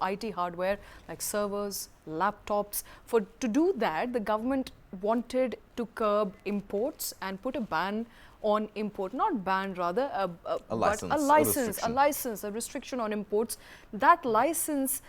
IT hardware like servers, laptops. To do that, the government wanted to curb imports and put a ban on import, not ban rather, but a license, a restriction on imports. That license,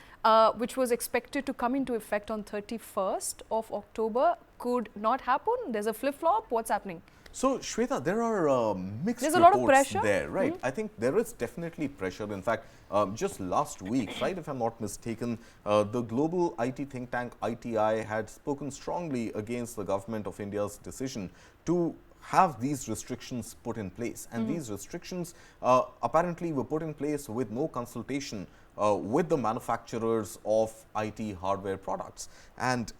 which was expected to come into effect on 31st of October, could not happen. There's a flip-flop. What's happening? So, Shweta, there are mixed There's a lot of pressure there, right? I think there is definitely pressure. In fact, just last week, right, if I'm not mistaken, the global IT think tank ITI had spoken strongly against the government of India's decision to have these restrictions put in place. And these restrictions apparently were put in place with no consultation with the manufacturers of IT hardware products. And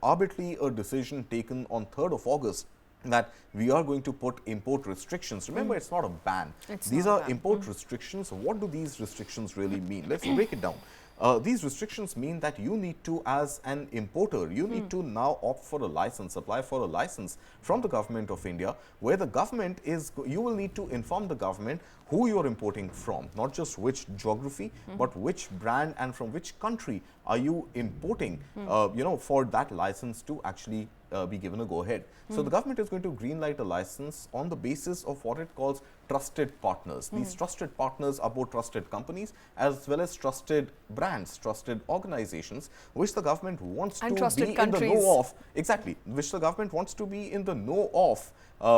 arbitrarily a decision taken on 3rd of August that we are going to put import restrictions. Remember, it's not a ban. These are import restrictions. What do these restrictions really mean? Let's break it down. These restrictions mean that you need to, as an importer, you need to now opt for a license, apply for a license from the government of India, where the government is, you will need to inform the government who you are importing from, not just which geography, but which brand and from which country are you importing, you know, for that license to actually be given a go-ahead. So, the government is going to greenlight a license on the basis of what it calls trusted partners. These trusted partners are both trusted companies as well as trusted brands, trusted organizations, which the government wants to be in the know of. Exactly, which the government wants to be in the know of,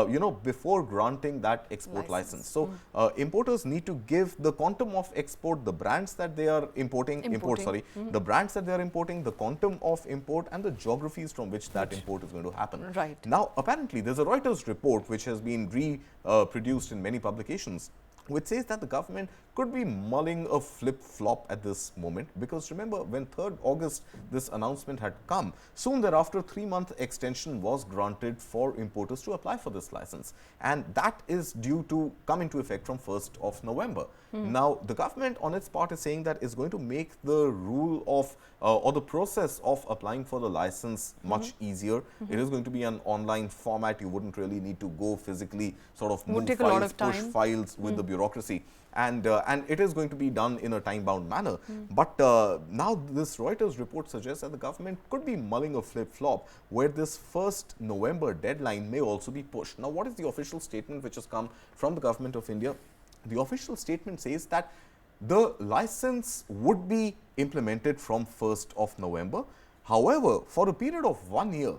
you know, before granting that export license. So, importers need to give the quantum of export, the brands that they are importing, the brands that they are importing, the quantum of import and the geographies from which that import is going to happen. Right. Now, apparently, there's a Reuters report which has been reproduced in many publications, which says that the government could be mulling a flip-flop at this moment, because remember, when 3rd August this announcement had come, soon thereafter 3-month extension was granted for importers to apply for this license, and that is due to come into effect from 1st of November. Now, the government on its part is saying that it's going to make the rule of or the process of applying for the license much easier. It is going to be an online format. You wouldn't really need to go physically sort of move files, push files with the bureaucracy. And it is going to be done in a time-bound manner. But now this Reuters report suggests that the government could be mulling a flip-flop where this 1st November deadline may also be pushed. Now, what is the official statement which has come from the government of India? The official statement says that the license would be implemented from 1st of November. However, for a period of 1 year,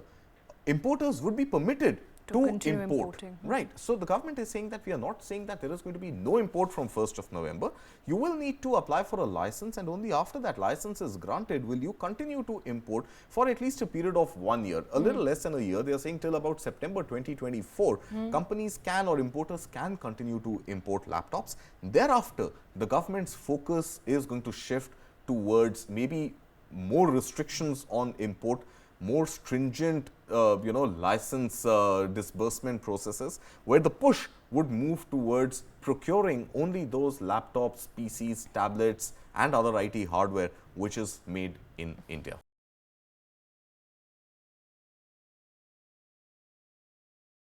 importers would be permitted to import. Right. So, the government is saying that we are not saying that there is going to be no import from 1st of November. You will need to apply for a license, and only after that license is granted will you continue to import for at least a period of 1 year, a little less than a year. They are saying till about September 2024, companies can or importers can continue to import laptops. Thereafter, the government's focus is going to shift towards maybe more restrictions on import, more stringent you know, license disbursement processes, where the push would move towards procuring only those laptops, PCs, tablets and other IT hardware which is made in India.